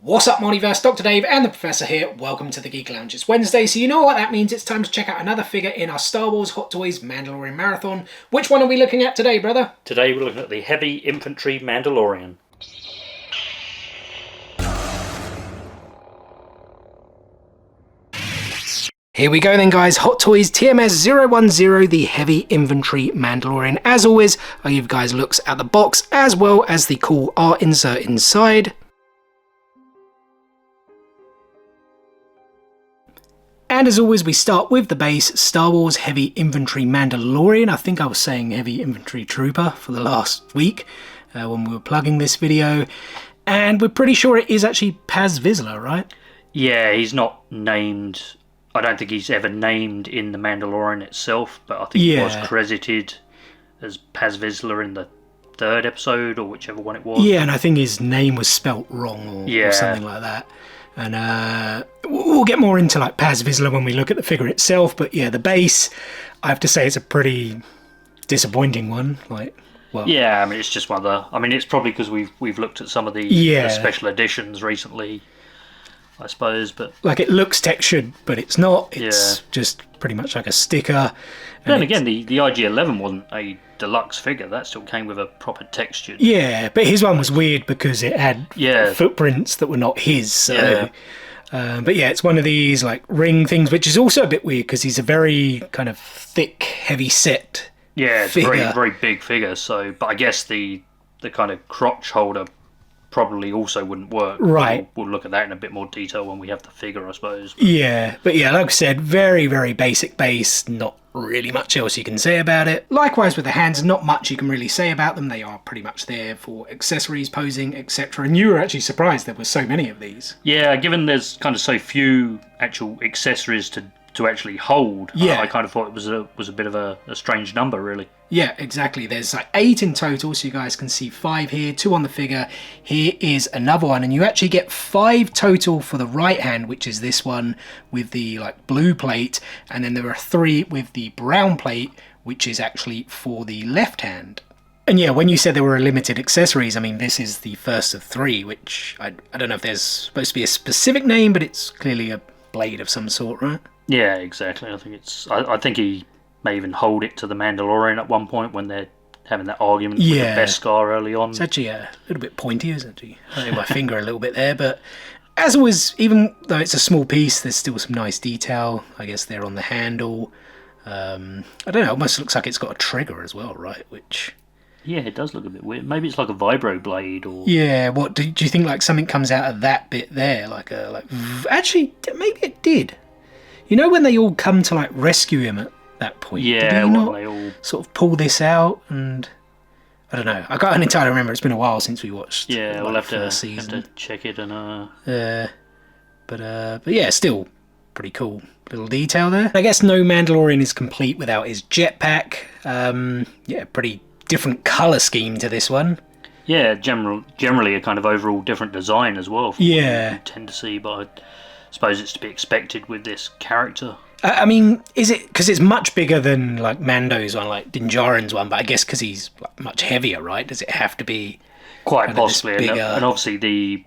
What's up, Multiverse? Dr. Dave and the Professor here. Welcome to the Geek Lounge. It's Wednesday, so you know what that means. It's time to check out another figure in our Star Wars Hot Toys Mandalorian Marathon. Which one are we looking at today, brother? Today we're looking at the Heavy Infantry Mandalorian. Here we go then, guys. Hot Toys TMS 010, the Heavy Infantry Mandalorian. As always, I'll give you guys looks at the box as well as the cool art insert inside. And as always, we start with the base Star Wars Heavy Infantry Mandalorian. I think I was saying Heavy Infantry Trooper for the last week when we were plugging this video. And we're pretty sure it is actually Vizsla, right? Yeah, he's not named. I don't think he's ever named in the Mandalorian itself, but I think he was credited as Vizsla in the third episode, or whichever one it was. Yeah, and I think his name was spelt wrong or something like that. And we'll get more into like Vizsla when we look at the figure itself, but yeah, the base, I have to say, it's a pretty disappointing one. Yeah, I mean, it's just one of the. I mean, it's probably because we've looked at some of the special editions recently, I suppose, but like it looks textured, but it's not. It's just pretty much like a sticker. But then again, the IG-11 wasn't a deluxe figure. That still came with a proper textured. Yeah, but his one was weird because it had footprints that were not his. So, but yeah, it's one of these like ring things, which is also a bit weird because he's a very kind of thick, heavy set. Yeah, it's figure. a very, very big figure. So, but I guess the kind of crotch holder probably also wouldn't work. Right. We'll look at that in a bit more detail when we have the figure, I suppose. Yeah, but yeah, like I said, very, very basic base. Not really much else you can say about it. Likewise with the hands, not much you can really say about them. They are pretty much there for accessories, posing, etc. And you were actually surprised there were so many of these. Yeah, given there's kind of so few actual accessories to actually hold, I kind of thought it was a bit of a strange number, really. Yeah, exactly. There's like 8 in total, so you guys can see 5 here, 2 on the figure. Here is another one, and you actually get 5 total for the right hand, which is this one with the like blue plate, and then there are 3 with the brown plate, which is actually for the left hand. And yeah, when you said there were limited accessories, I mean, this is the first of 3, which I don't know if there's supposed to be a specific name, but it's clearly a blade of some sort, right? Yeah, exactly. I think he may even hold it to the Mandalorian at one point when they're having that argument with the Beskar early on. It's actually a little bit pointy, isn't it? I hit my finger a little bit there, but as always, even though it's a small piece, there's still some nice detail. I guess there on the handle. I don't know, it almost looks like it's got a trigger as well, right? Which... Yeah, it does look a bit weird. Maybe it's like a vibro blade or... Yeah, what, do you think like something comes out of that bit there? Actually, maybe it did. You know when they all come to like rescue him at that point? Yeah, did he not they all sort of pull this out, and I don't know. I can't entirely remember. It's been a while since we watched. Yeah, we'll have to check it and. But yeah, still pretty cool little detail there. I guess no Mandalorian is complete without his jetpack. Yeah, pretty different color scheme to this one. Yeah, generally a kind of overall different design as well. From what you tend to see, but I suppose it's to be expected with this character. I mean, is it because it's much bigger than like Mando's one, like Din Djarin's one? But I guess because he's like, much heavier, right? Does it have to be quite possibly? And obviously the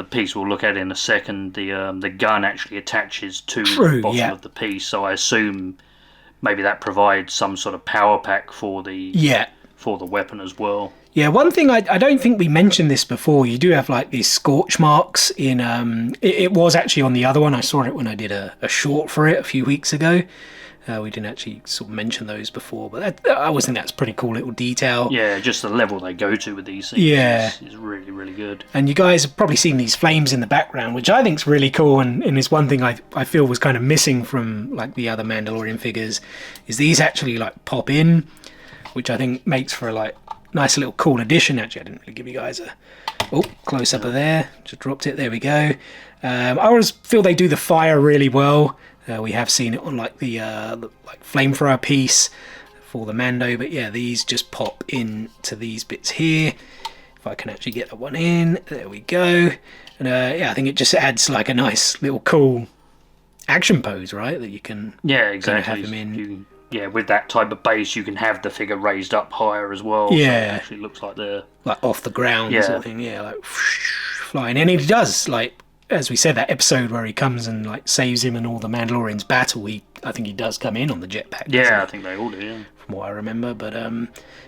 piece we'll look at in a second, the gun actually attaches to the bottom of the piece. So I assume maybe that provides some sort of power pack for the weapon as well. Yeah, one thing I don't think we mentioned this before. You do have like these scorch marks in. It was actually on the other one. I saw it when I did a short for it a few weeks ago. We didn't actually sort of mention those before, but I always think that's a pretty cool little detail. Yeah, just the level they go to with these things is really, really good. And you guys have probably seen these flames in the background, which I think is really cool, and is one thing I feel was kind of missing from like the other Mandalorian figures, is these actually like pop in, which I think makes for a like nice little cool addition. Actually, I didn't really give you guys a close up of there. Just dropped it. There we go. I always feel they do the fire really well. We have seen it on like the like flamethrower piece for the Mando, but yeah, these just pop into these bits here. If I can actually get that one in, there we go. And yeah, I think it just adds like a nice little cool action pose, right? That you can exactly have them in. With that type of base, you can have the figure raised up higher as well. Yeah, so it actually looks like they're like off the ground, sort of thing. Yeah, like flying. And he does, like, as we said, that episode where he comes and like saves him and all the Mandalorians battle, I think he does come in on the jetpack. Yeah, I think they all do, yeah. From what I remember. But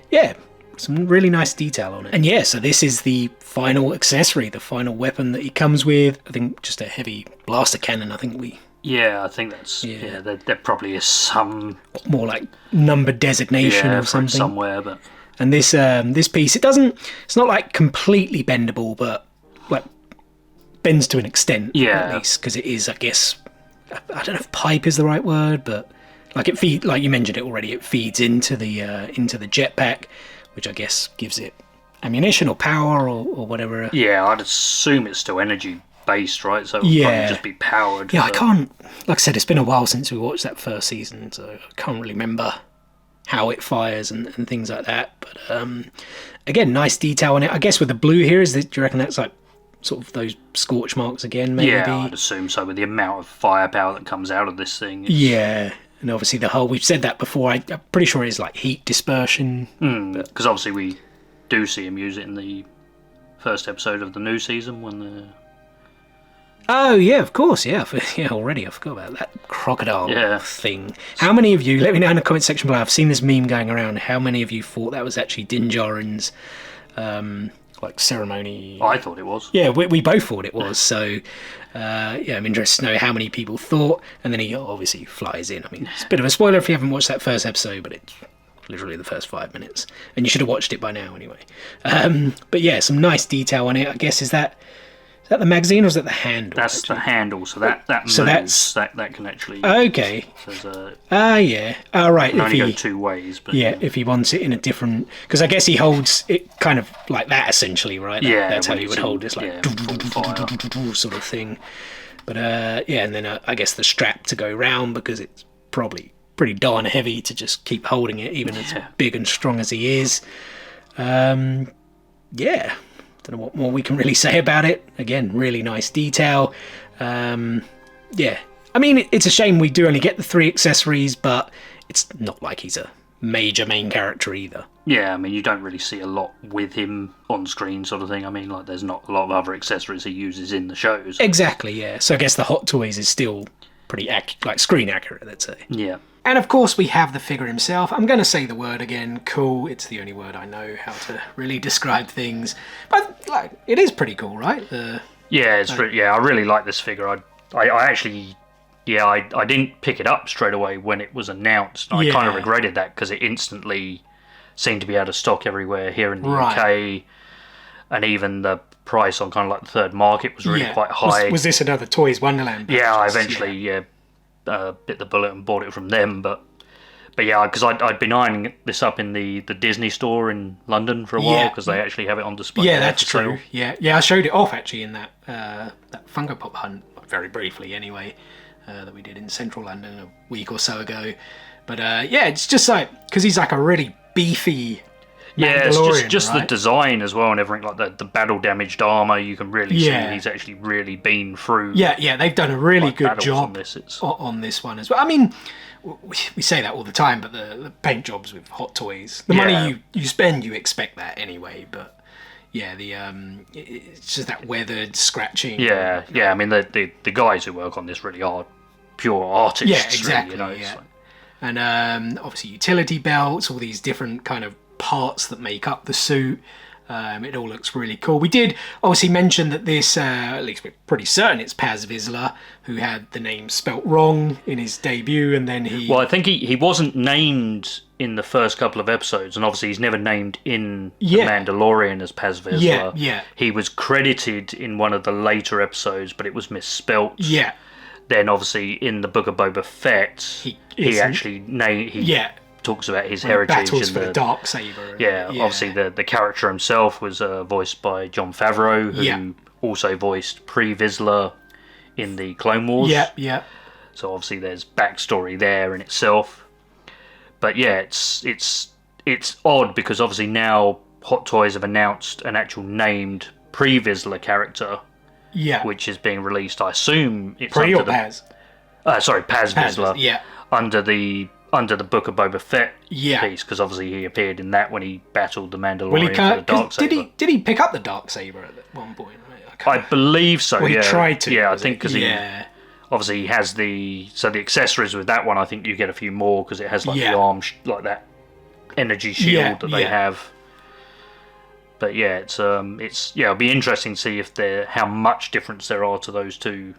yeah, some really nice detail on it. And yeah, so this is the final accessory, the final weapon that he comes with. I think just a heavy blaster cannon, I think Yeah, I think that's... Yeah, there probably is some... More like number designation or something. Somewhere, but... And this piece, it's not like completely bendable, but like bends to an extent, at least, because it is, I guess, I don't know if pipe is the right word, but like like you mentioned it already, it feeds into the jetpack, which I guess gives it ammunition or power or whatever. Yeah, I'd assume it's still energy based, right? So it would probably just be powered. Yeah, I can't, like I said, it's been a while since we watched that first season, so I can't really remember how it fires and things like that. But again, nice detail on it. I guess with the blue here, do you reckon that's like sort of those scorch marks again, maybe? Yeah, I'd assume so, with the amount of firepower that comes out of this thing. Yeah, and obviously the hull, we've said that before, I'm pretty sure it's like heat dispersion. Because obviously we do see him use it in the first episode of the new season when the... Oh, yeah, of course, yeah. Already, I forgot about that crocodile thing. How many of you, let me know in the comment section below, I've seen this meme going around, how many of you thought that was actually Din Djarin's like ceremony? I thought it was. Yeah, we both thought it was, so yeah, I'm interested to know how many people thought, and then he obviously flies in. I mean, it's a bit of a spoiler if you haven't watched that first episode, but it's literally the first 5 minutes, and you should have watched it by now anyway. But yeah, some nice detail on it. I guess, is that the magazine or is that the handle? That's actually the handle, so that moves, so that can actually... Okay. Yeah. Right. It can only go 2 ways. But yeah, if he wants it in a different... Because I guess he holds it kind of like that, essentially, right? Yeah. That's how he would hold this, like, sort of thing. But yeah, and then I guess the strap to go round, because it's probably pretty darn heavy to just keep holding it, even as big and strong as he is. Yeah. Don't know what more we can really say about it. Again, really nice detail. Yeah, I mean, it's a shame we do only get the 3 accessories, but it's not like he's a major main character either. Yeah, I mean, you don't really see a lot with him on screen, sort of thing. I mean, like, there's not a lot of other accessories he uses in the shows. Exactly, yeah. So I guess the Hot Toys is still pretty like screen accurate, let's say. Yeah. And of course we have the figure himself. I'm going to say the word again, cool. It's the only word I know how to really describe things. But like, it is pretty cool, right? Yeah, it's I really like this figure. I actually, I didn't pick it up straight away when it was announced. I kind of regretted that, because it instantly seemed to be out of stock everywhere here in the UK, and even the price on kind of like the third market was really quite high. Was this another Toys Wonderland purchase? Yeah, I eventually bit the bullet and bought it from them, but yeah, because I'd been eyeing this up in the Disney store in London for a while, because they actually have it on display. Yeah, that's true. Yeah, I showed it off actually in that Funko Pop hunt, very briefly anyway, that we did in central London a week or so ago. But yeah, it's just like, because he's like a really beefy Mandalorian, it's just right? The design as well and everything, like the battle damaged armor, you can really see he's actually really been through. Yeah, they've done a really good job on this one as well. I mean, we say that all the time, but the paint jobs with Hot Toys, the money you spend, you expect that anyway. But yeah, it's just that weathered scratching. Yeah. I mean, the guys who work on this really are pure artists. Yeah, exactly. Really, you know, and obviously utility belts, all these different kind of parts that make up the suit. It all looks really cool. We did obviously mention that this, at least we're pretty certain it's Paz Vizsla, who had the name spelt wrong in his debut, and then he... Well, I think he wasn't named in the first couple of episodes, and obviously he's never named in The Mandalorian as Paz Vizsla. Yeah. He was credited in one of the later episodes, but it was misspelt. Yeah. Then obviously in the Book of Boba Fett, he actually talks about his heritage battles and for the dark saber. Yeah, obviously the character himself was voiced by Jon Favreau, who also voiced Pre Vizsla in the Clone Wars. Yeah. So obviously there's backstory there in itself. But yeah, it's odd, because obviously now Hot Toys have announced an actual named Pre Vizsla character. Yeah. Which is being released. I assume it's Pre or Paz? Paz Vizsla. Yeah. Under the Book of Boba Fett piece, because obviously he appeared in that when he battled the Mandalorian for the Darksaber. Did he pick up the Darksaber at one point? I I believe so. Well, yeah, he tried to. Yeah, I think because obviously he has the accessories with that one. I think you get a few more because it has like the arm like that energy shield that they have. But yeah, it'll be interesting to see if how much difference there are to those two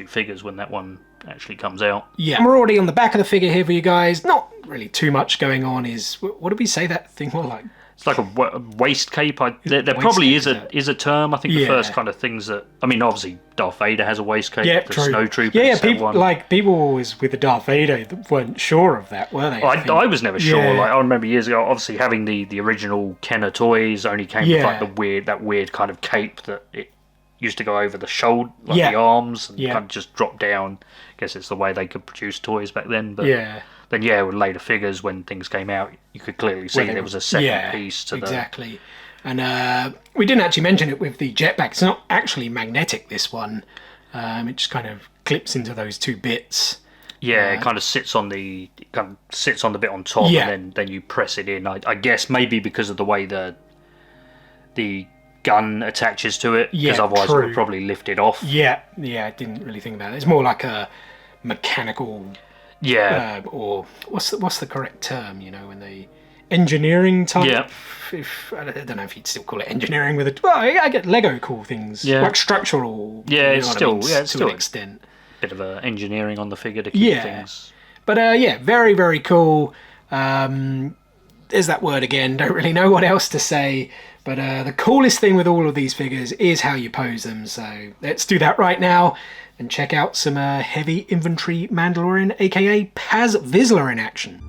figures when that one actually comes out. Yeah, and we're already on the back of the figure here for you guys. Not really too much going on. What did we say that thing was like? It's like a waist cape. There probably is a term. I think the first kind of things that obviously Darth Vader has a waist cape. Yeah, the true. Snowtroopers. People always with the Darth Vader weren't sure of that, were they? I was never sure. Like I remember years ago, obviously having the original Kenner toys only came with like that weird kind of cape that it used to go over the shoulder, like the arms, and kind of just drop down. I guess it's the way they could produce toys back then. But then with later figures, when things came out, you could clearly see there was a second piece to exactly. And we didn't actually mention it with the jetpack. It's not actually magnetic, this one. It just kind of clips into those two bits. Yeah, it kind of sits on the bit on top, and then you press it in. I guess maybe because of the way the gun attaches to it, because otherwise it would probably lift it off. Yeah, I didn't really think about it. It's more like a mechanical. Yeah. Or what's the correct term? When they engineering type. Yeah. I don't know if you'd still call it engineering with it. Well, I get Lego cool things. Yeah. Like structural. Yeah, it's still to an extent. Bit of engineering on the figure to keep things. But very, very cool. There's that word again. Don't really know what else to say. But the coolest thing with all of these figures is how you pose them. So let's do that right now and check out some heavy infantry Mandalorian, aka Paz Vizsla, in action.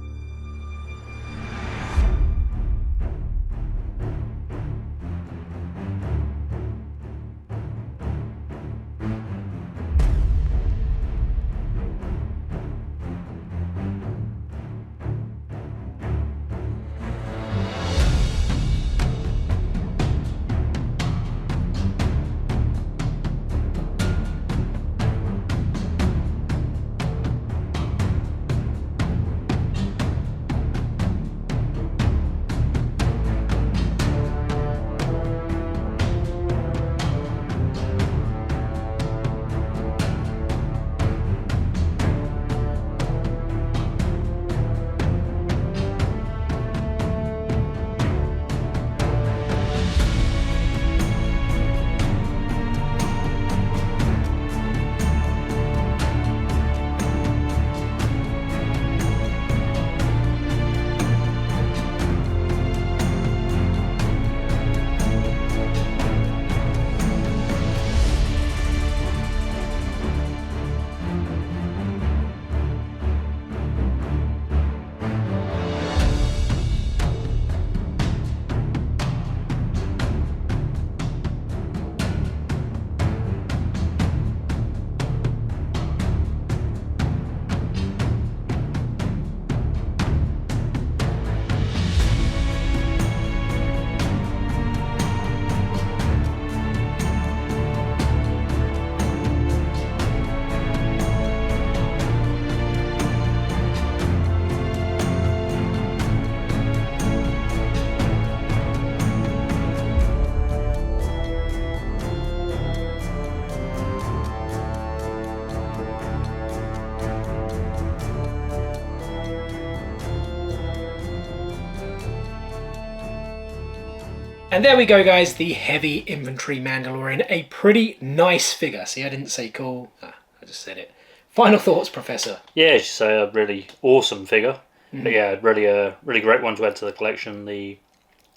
And there we go, guys, the Heavy Infantry Mandalorian. A pretty nice figure. See, I didn't say cool. I just said it. Final thoughts, Professor? Yeah, it's a really awesome figure. Mm-hmm. But yeah, really great one to add to the collection. The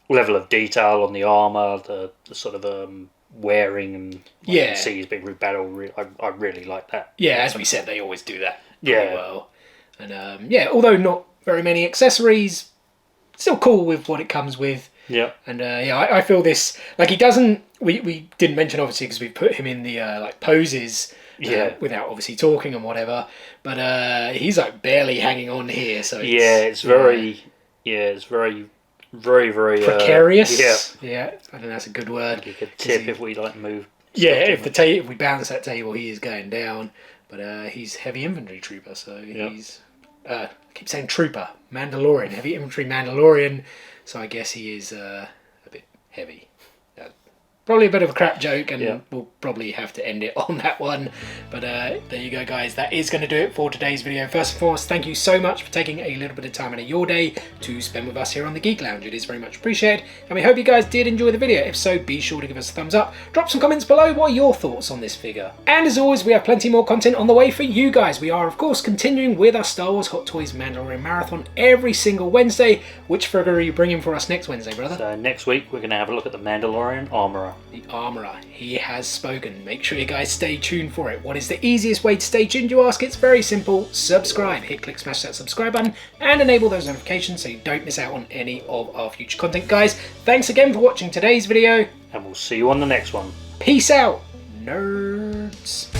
level of detail on the armour, the sort of wearing, and you see he's been through battle. I really like that. Yeah, as we said, they always do that pretty well. And although not very many accessories, still cool with what it comes with. Yeah. And I feel this, like, he doesn't, we didn't mention obviously because we put him in the like poses without obviously talking and whatever, but he's like barely hanging on here, so it's very precarious. Yeah, I think that's a good word. Like, you could tip if we like move. Yeah, if we bounce that table, he is going down, but he's heavy infantry trooper, so he's I keep saying trooper, Mandalorian, heavy infantry Mandalorian. So I guess he is a bit heavy. Probably a bit of a crap joke, and we'll probably have to end it on that one. But there you go, guys. That is going to do it for today's video. First and foremost, thank you so much for taking a little bit of time out of your day to spend with us here on the Geek Lounge. It is very much appreciated, and we hope you guys did enjoy the video. If so, be sure to give us a thumbs up. Drop some comments below. What are your thoughts on this figure? And as always, we have plenty more content on the way for you guys. We are, of course, continuing with our Star Wars Hot Toys Mandalorian Marathon every single Wednesday. Which figure are you bringing for us next Wednesday, brother? So next week, we're going to have a look at the Mandalorian Armorer. The Armorer. He has spoken. Make sure you guys stay tuned for it. What is the easiest way to stay tuned, you ask? It's very simple. Subscribe. Hit, click, smash that subscribe button and enable those notifications so you don't miss out on any of our future content. Guys, thanks again for watching today's video. And we'll see you on the next one. Peace out, nerds.